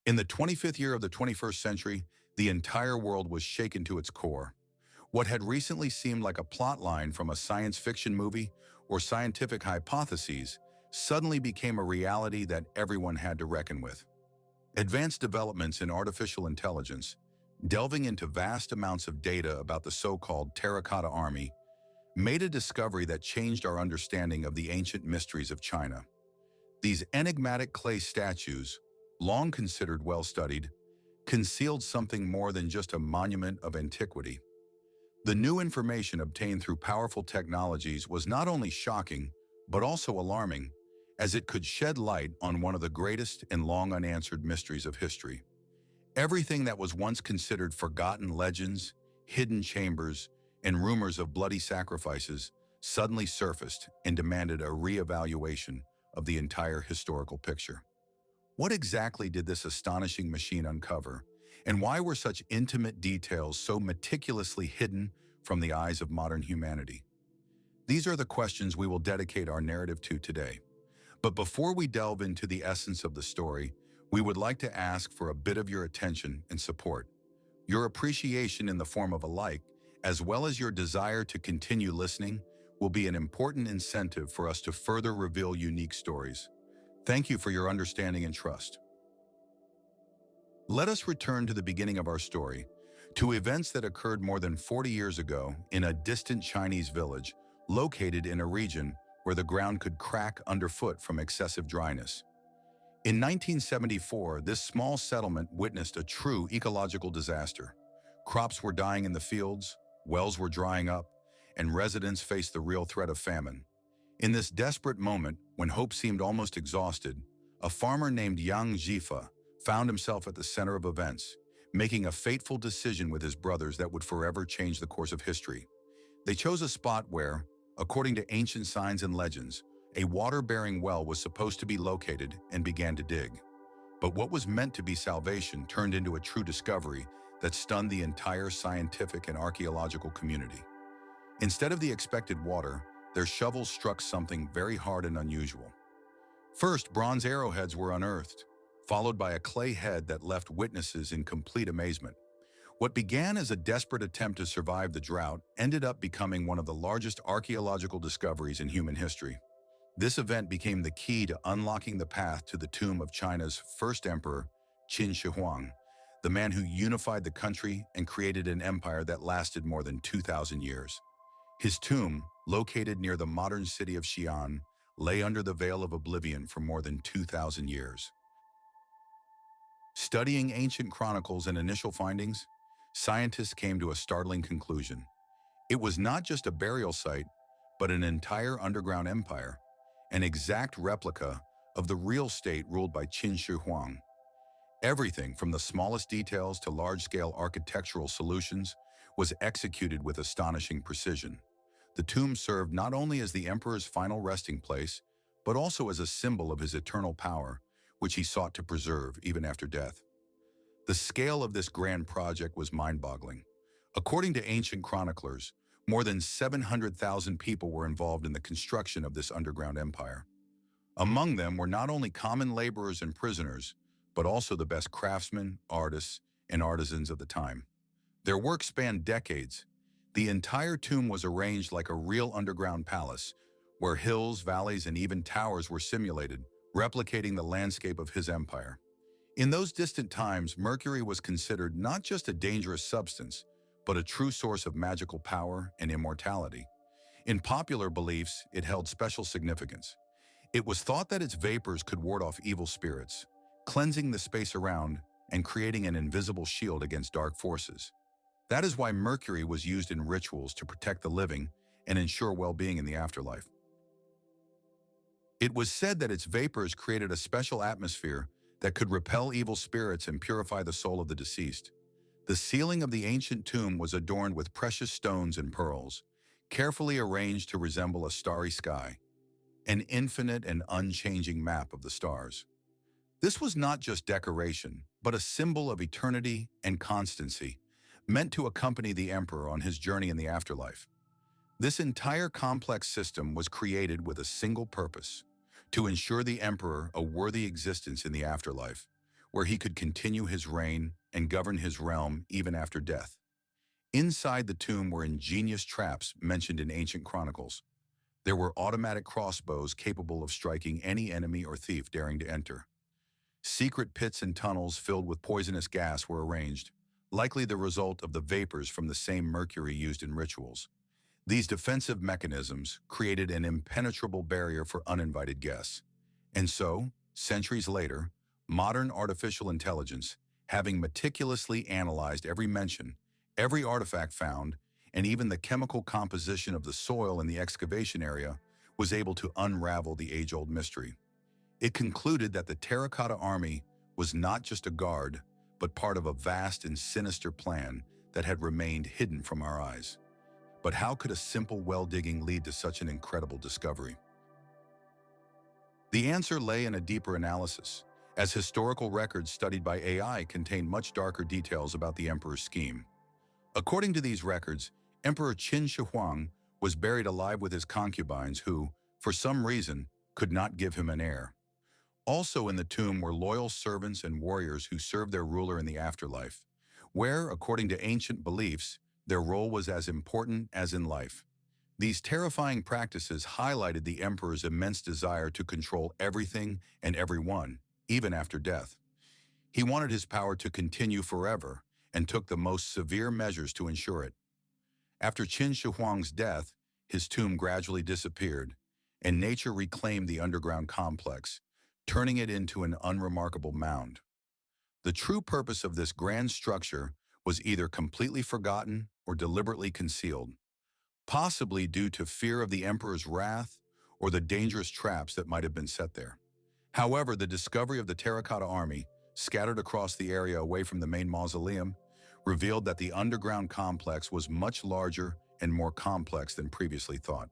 In the 25th year of the 21st century, the entire world was shaken to its core. What had recently seemed like a plot line from a science fiction movie or scientific hypotheses suddenly became a reality that everyone had to reckon with. Advanced developments in artificial intelligence, delving into vast amounts of data about the so-called Terracotta Army, made a discovery that changed our understanding of the ancient mysteries of China. These enigmatic clay statues, long considered well-studied, concealed something more than just a monument of antiquity. The new information obtained through powerful technologies was not only shocking, but also alarming, as it could shed light on one of the greatest and long unanswered mysteries of history. Everything that was once considered forgotten legends, hidden chambers, and rumors of bloody sacrifices suddenly surfaced and demanded a re-evaluation of the entire historical picture. What exactly did this astonishing machine uncover, and why were such intimate details so meticulously hidden from the eyes of modern humanity? These are the questions we will dedicate our narrative to today. But before we delve into the essence of the story, we would like to ask for a bit of your attention and support. Your appreciation in the form of a like, as well as your desire to continue listening, will be an important incentive for us to further reveal unique stories. Thank you for your understanding and trust. Let us return to the beginning of our story, to events that occurred more than 40 years ago in a distant Chinese village located in a region where the ground could crack underfoot from excessive dryness. In 1974, this small settlement witnessed a true ecological disaster. Crops were dying in the fields, wells were drying up, and residents faced the real threat of famine. In this desperate moment, when hope seemed almost exhausted, a farmer named Yang Zhifa found himself at the center of events, making a fateful decision with his brothers that would forever change the course of history. They chose a spot where, according to ancient signs and legends, a water-bearing well was supposed to be located and began to dig. But what was meant to be salvation turned into a true discovery that stunned the entire scientific and archaeological community. Instead of the expected water, their shovels struck something very hard and unusual. First, bronze arrowheads were unearthed, followed by a clay head that left witnesses in complete amazement. What began as a desperate attempt to survive the drought ended up becoming one of the largest archaeological discoveries in human history. This event became the key to unlocking the path to the tomb of China's first emperor, Qin Shi Huang, the man who unified the country and created an empire that lasted more than 2,000 years. His tomb, located near the modern city of Xi'an, lay under the veil of oblivion for more than 2,000 years. Studying ancient chronicles and initial findings, scientists came to a startling conclusion. It was not just a burial site, but an entire underground empire, an exact replica of the real state ruled by Qin Shi Huang. Everything from the smallest details to large-scale architectural solutions was executed with astonishing precision. The tomb served not only as the emperor's final resting place, but also as a symbol of his eternal power, which he sought to preserve even after death. The scale of this grand project was mind-boggling. According to ancient chroniclers, more than 700,000 people were involved in the construction of this underground empire. Among them were not only common laborers and prisoners, but also the best craftsmen, artists, and artisans of the time. Their work spanned decades. The entire tomb was arranged like a real underground palace, where hills, valleys, and even towers were simulated, replicating the landscape of his empire. In those distant times, mercury was considered not just a dangerous substance, but a true source of magical power and immortality. In popular beliefs, it held special significance. It was thought that its vapors could ward off evil spirits, cleansing the space around and creating an invisible shield against dark forces. That is why mercury was used in rituals to protect the living and ensure well-being in the afterlife. It was said that its vapors created a special atmosphere that could repel evil spirits and purify the soul of the deceased. The ceiling of the ancient tomb was adorned with precious stones and pearls, carefully arranged to resemble a starry sky, an infinite and unchanging map of the stars. This was not just decoration, but a symbol of eternity and constancy, meant to accompany the emperor on his journey in the afterlife. This entire complex system was created with a single purpose: to ensure the emperor a worthy existence in the afterlife, where he could continue his reign and govern his realm even after death. Inside the tomb were ingenious traps mentioned in ancient chronicles. There were automatic crossbows capable of striking any enemy or thief daring to enter. Secret pits and tunnels filled with poisonous gas were arranged, likely the result of the vapors from the same mercury used in rituals. These defensive mechanisms created an impenetrable barrier for uninvited guests. And so, centuries later, modern artificial intelligence, having meticulously analyzed every mention, every artifact found, and even the chemical composition of the soil in the excavation area, was able to unravel the age-old mystery. It concluded that the Terracotta Army was not just a guard, but part of a vast and sinister plan that had remained hidden from our eyes. But how could a simple well digging lead to such an incredible discovery? The answer lay in a deeper analysis, as historical records studied by AI contain much darker details about the emperor's scheme. According to these records, Emperor Qin Shi Huang was buried alive with his concubines who, for some reason, could not give him an heir. Also in the tomb were loyal servants and warriors who served their ruler in the afterlife, where, according to ancient beliefs, their role was as important as in life. These terrifying practices highlighted the emperor's immense desire to control everything and everyone, even after death. He wanted his power to continue forever and took the most severe measures to ensure it. After Qin Shi Huang's death, his tomb gradually disappeared, and nature reclaimed the underground complex, turning it into an unremarkable mound. The true purpose of this grand structure was either completely forgotten or deliberately concealed, possibly due to fear of the emperor's wrath or the dangerous traps that might have been set there. However, the discovery of the Terracotta Army, scattered across the area away from the main mausoleum, revealed that the underground complex was much larger and more complex than previously thought.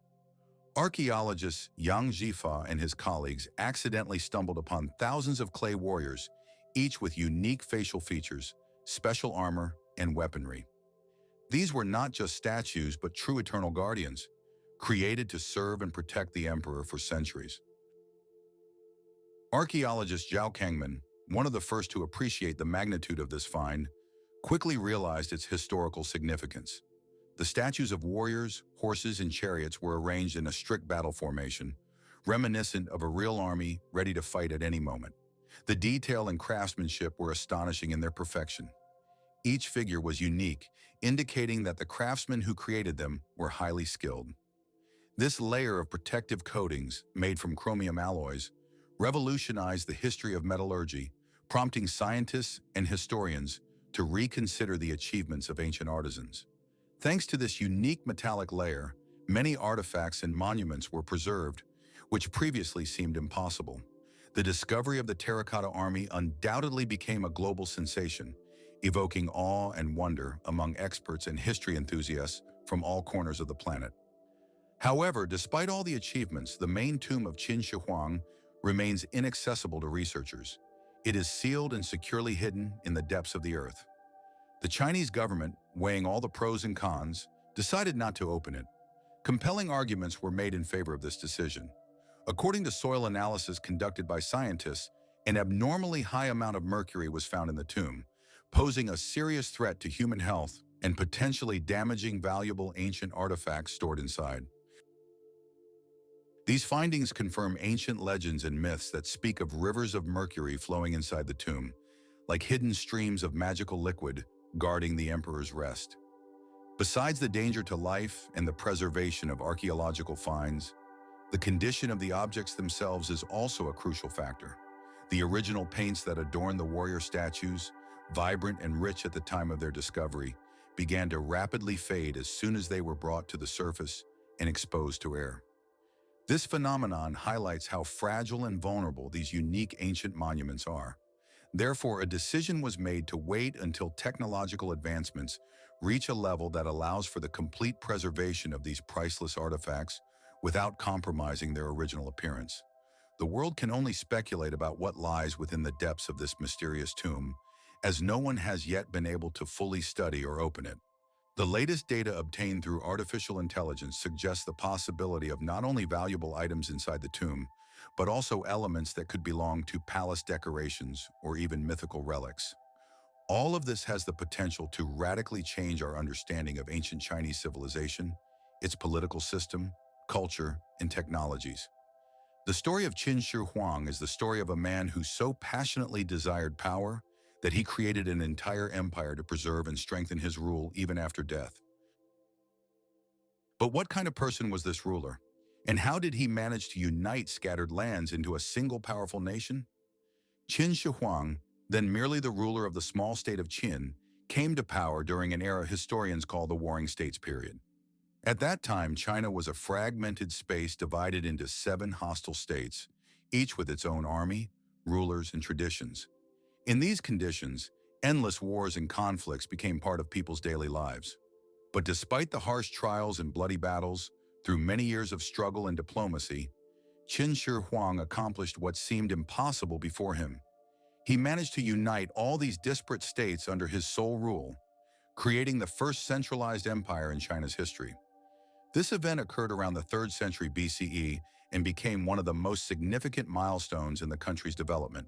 Archaeologist Yang Zhifa and his colleagues accidentally stumbled upon thousands of clay warriors, each with unique facial features, special armor, and weaponry. These were not just statues but true eternal guardians, created to serve and protect the emperor for centuries. Archaeologist Zhao Kangman, one of the first to appreciate the magnitude of this find, quickly realized its historical significance. The statues of warriors, horses, and chariots were arranged in a strict battle formation, reminiscent of a real army ready to fight at any moment. The detail and craftsmanship were astonishing in their perfection. Each figure was unique, indicating that the craftsmen who created them were highly skilled. This layer of protective coatings, made from chromium alloys, revolutionized the history of metallurgy, prompting scientists and historians to reconsider the achievements of ancient artisans. Thanks to this unique metallic layer, many artifacts and monuments were preserved, which previously seemed impossible. The discovery of the Terracotta Army undoubtedly became a global sensation, evoking awe and wonder among experts and history enthusiasts from all corners of the planet. However, despite all the achievements, the main tomb of Qin Shi Huang remains inaccessible to researchers. It is sealed and securely hidden in the depths of the earth. The Chinese government, weighing all the pros and cons, decided not to open it. Compelling arguments were made in favor of this decision. According to soil analysis conducted by scientists, an abnormally high amount of mercury was found in the tomb, posing a serious threat to human health and potentially damaging valuable ancient artifacts stored inside. These findings confirm ancient legends and myths that speak of rivers of mercury flowing inside the tomb, like hidden streams of magical liquid guarding the emperor's rest. Besides the danger to life and the preservation of archaeological finds, the condition of the objects themselves is also a crucial factor. The original paints that adorn the warrior statues, vibrant and rich at the time of their discovery, began to rapidly fade as soon as they were brought to the surface and exposed to air. This phenomenon highlights how fragile and vulnerable these unique ancient monuments are. Therefore, a decision was made to wait until technological advancements reach a level that allows for the complete preservation of these priceless artifacts without compromising their original appearance. The world can only speculate about what lies within the depths of this mysterious tomb, as no one has yet been able to fully study or open it. The latest data obtained through artificial intelligence suggests the possibility of not only valuable items inside the tomb, but also elements that could belong to palace decorations or even mythical relics. All of this has the potential to radically change our understanding of ancient Chinese civilization, its political system, culture, and technologies. The story of Qin Shi Huang is the story of a man who so passionately desired power that he created an entire empire to preserve and strengthen his rule even after death. But what kind of person was this ruler? And how did he manage to unite scattered lands into a single powerful nation? Qin Shi Huang, then merely the ruler of the small state of Qin, came to power during an era historians call the Warring States period. At that time, China was a fragmented space divided into 7 hostile states, each with its own army, rulers, and traditions. In these conditions, endless wars and conflicts became part of people's daily lives. But despite the harsh trials and bloody battles, through many years of struggle and diplomacy, Qin Shi Huang accomplished what seemed impossible before him. He managed to unite all these disparate states under his sole rule, creating the first centralized empire in China's history. This event occurred around the 3rd century BCE and became one of the most significant milestones in the country's development.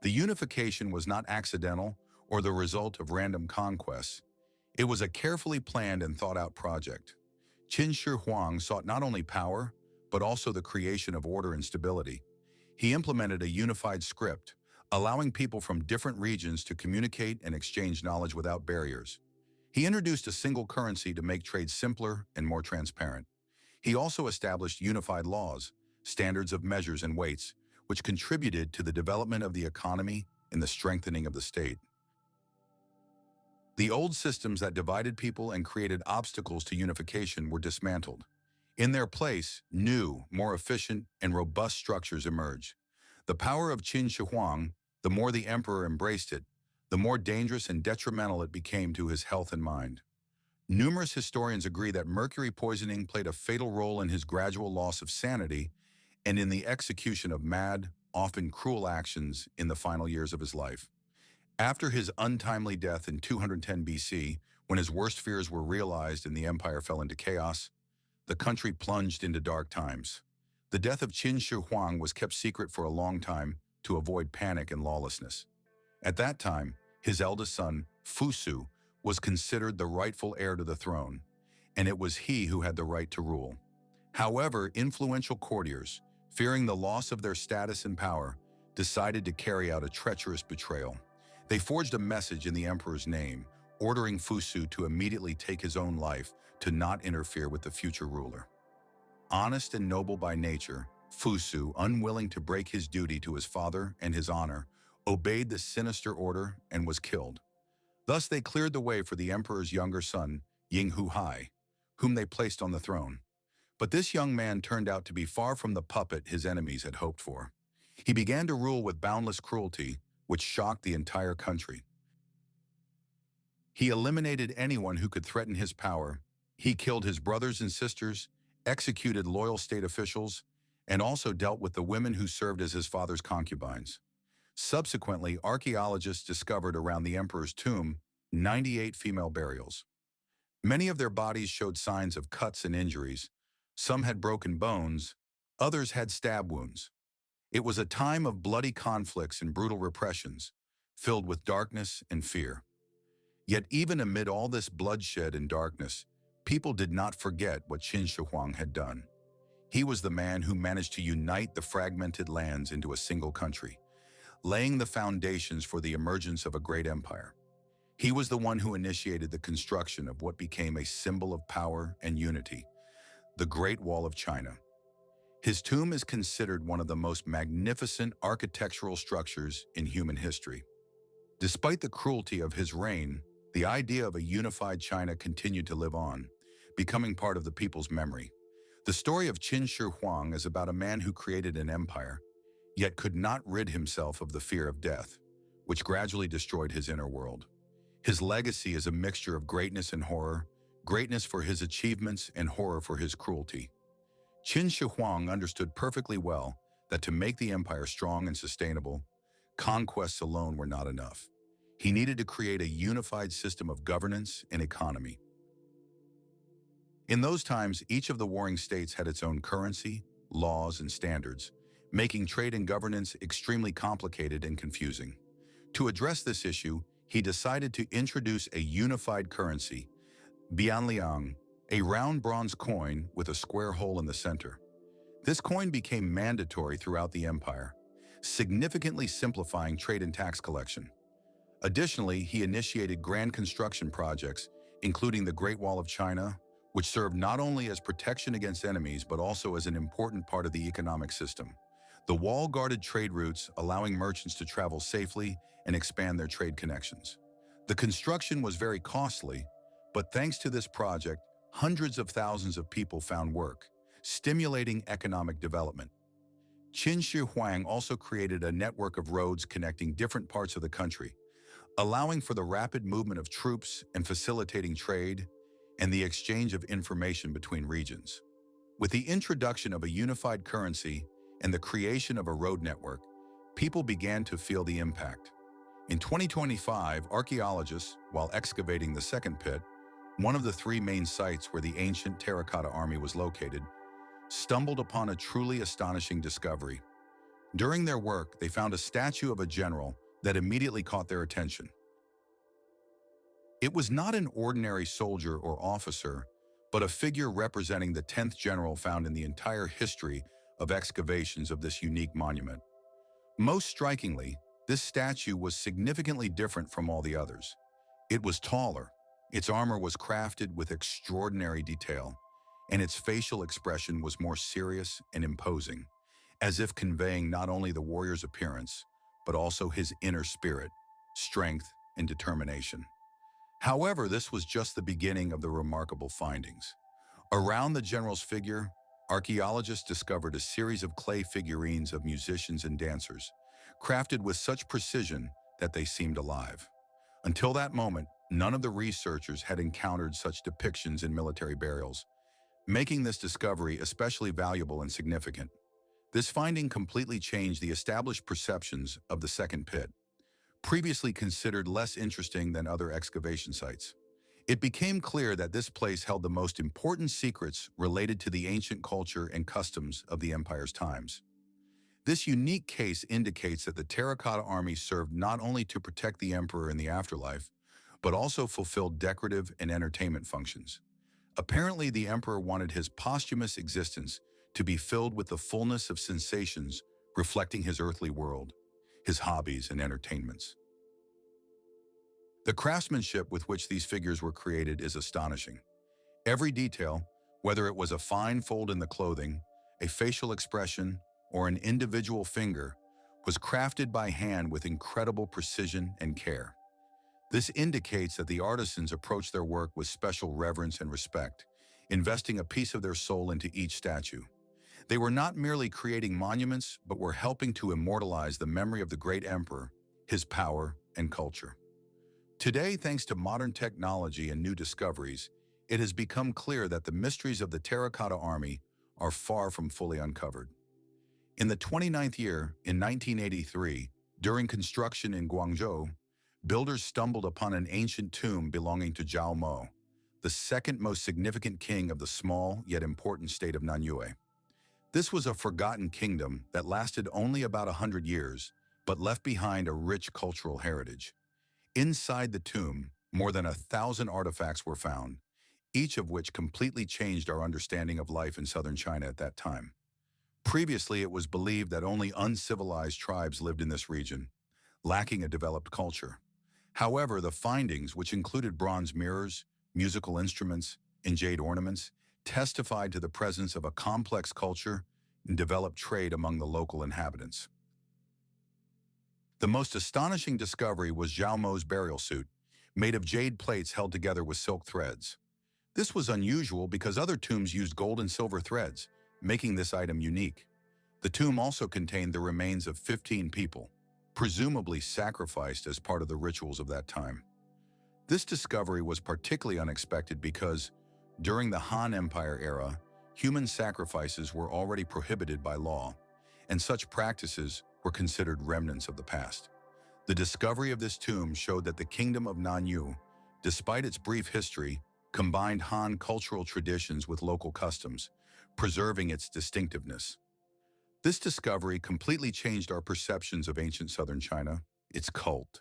The unification was not accidental or the result of random conquests. It was a carefully planned and thought-out project. Qin Shi Huang sought not only power, but also the creation of order and stability. He implemented a unified script, allowing people from different regions to communicate and exchange knowledge without barriers. He introduced a single currency to make trade simpler and more transparent. He also established unified laws, standards of measures and weights, which contributed to the development of the economy and the strengthening of the state. The old systems that divided people and created obstacles to unification were dismantled. In their place, new, more efficient, and robust structures emerged. The power of Qin Shi Huang, the more the emperor embraced it, the more dangerous and detrimental it became to his health and mind. Numerous historians agree that mercury poisoning played a fatal role in his gradual loss of sanity and in the execution of mad, often cruel actions in the final years of his life. After his untimely death in 210 BC, when his worst fears were realized and the empire fell into chaos, the country plunged into dark times. The death of Qin Shi Huang was kept secret for a long time to avoid panic and lawlessness. At that time, his eldest son, Fusu, was considered the rightful heir to the throne, and it was he who had the right to rule. However, influential courtiers, fearing the loss of their status and power, decided to carry out a treacherous betrayal. They forged a message in the emperor's name, ordering Fusu to immediately take his own life to not interfere with the future ruler. Honest and noble by nature, Fusu, unwilling to break his duty to his father and his honor, obeyed the sinister order and was killed. Thus they cleared the way for the emperor's younger son, Yang Zhifa, whom they placed on the throne. But this young man turned out to be far from the puppet his enemies had hoped for. He began to rule with boundless cruelty, which shocked the entire country. He eliminated anyone who could threaten his power. He killed his brothers and sisters, executed loyal state officials, and also dealt with the women who served as his father's concubines. Subsequently, archaeologists discovered around the emperor's tomb 98 female burials. Many of their bodies showed signs of cuts and injuries. Some had broken bones, others had stab wounds. It was a time of bloody conflicts and brutal repressions, filled with darkness and fear. Yet even amid all this bloodshed and darkness, people did not forget what Qin Shi Huang had done. He was the man who managed to unite the fragmented lands into a single country, laying the foundations for the emergence of a great empire. He was the one who initiated the construction of what became a symbol of power and unity, the Great Wall of China. His tomb is considered one of the most magnificent architectural structures in human history. Despite the cruelty of his reign, the idea of a unified China continued to live on, becoming part of the people's memory. The story of Qin Shi Huang is about a man who created an empire, yet could not rid himself of the fear of death, which gradually destroyed his inner world. His legacy is a mixture of greatness and horror, greatness for his achievements and horror for his cruelty. Qin Shi Huang understood perfectly well that to make the empire strong and sustainable, conquests alone were not enough. He needed to create a unified system of governance and economy. In those times, each of the warring states had its own currency, laws, and standards, making trade and governance extremely complicated and confusing. To address this issue, he decided to introduce a unified currency, Bianliang, a round bronze coin with a square hole in the center. This coin became mandatory throughout the empire, significantly simplifying trade and tax collection. Additionally, he initiated grand construction projects, including the Great Wall of China, which served not only as protection against enemies but also as an important part of the economic system. The wall guarded trade routes, allowing merchants to travel safely and expand their trade connections. The construction was very costly, but thanks to this project, hundreds of thousands of people found work, stimulating economic development. Qin Shi Huang also created a network of roads connecting different parts of the country, allowing for the rapid movement of troops and facilitating trade and the exchange of information between regions. With the introduction of a unified currency and the creation of a road network, people began to feel the impact. In 2025, archaeologists, while excavating the second pit, one of the three main sites where the ancient Terracotta Army was located, stumbled upon a truly astonishing discovery. During their work, they found a statue of a general that immediately caught their attention. It was not an ordinary soldier or officer, but a figure representing the 10th general found in the entire history of excavations of this unique monument. Most strikingly, this statue was significantly different from all the others. It was taller, its armor was crafted with extraordinary detail, and its facial expression was more serious and imposing, as if conveying not only the warrior's appearance, but also his inner spirit, strength, and determination. However, this was just the beginning of the remarkable findings. Around the general's figure, archaeologists discovered a series of clay figurines of musicians and dancers, crafted with such precision that they seemed alive. Until that moment, none of the researchers had encountered such depictions in military burials, making this discovery especially valuable and significant. This finding completely changed the established perceptions of the second pit, previously considered less interesting than other excavation sites. It became clear that this place held the most important secrets related to the ancient culture and customs of the empire's times. This unique case indicates that the Terracotta Army served not only to protect the emperor in the afterlife, but also fulfilled decorative and entertainment functions. Apparently, the emperor wanted his posthumous existence to be filled with the fullness of sensations reflecting his earthly world, his hobbies and entertainments. The craftsmanship with which these figures were created is astonishing. Every detail, whether it was a fine fold in the clothing, a facial expression, or an individual finger, was crafted by hand with incredible precision and care. This indicates that the artisans approached their work with special reverence and respect, investing a piece of their soul into each statue. They were not merely creating monuments, but were helping to immortalize the memory of the great emperor, his power, and culture. Today, thanks to modern technology and new discoveries, it has become clear that the mysteries of the Terracotta Army are far from fully uncovered. In the 29th year, in 1983, during construction in Guangzhou, builders stumbled upon an ancient tomb belonging to Zhao Mo, the second most significant king of the small yet important state of Nanyue. This was a forgotten kingdom that lasted only about 100 years, but left behind a rich cultural heritage. Inside the tomb, more than 1,000 artifacts were found, each of which completely changed our understanding of life in southern China at that time. Previously, it was believed that only uncivilized tribes lived in this region, lacking a developed culture. However, the findings, which included bronze mirrors, musical instruments, and jade ornaments, testified to the presence of a complex culture and developed trade among the local inhabitants. The most astonishing discovery was Zhao Mo's burial suit, made of jade plates held together with silk threads. This was unusual because other tombs used gold and silver threads, making this item unique. The tomb also contained the remains of 15 people, presumably sacrificed as part of the rituals of that time. This discovery was particularly unexpected because, during the Han Empire era, human sacrifices were already prohibited by law, and such practices were considered remnants of the past. The discovery of this tomb showed that the kingdom of Nanyu, despite its brief history, combined Han cultural traditions with local customs, preserving its distinctiveness. This discovery completely changed our perceptions of ancient southern China, its cult.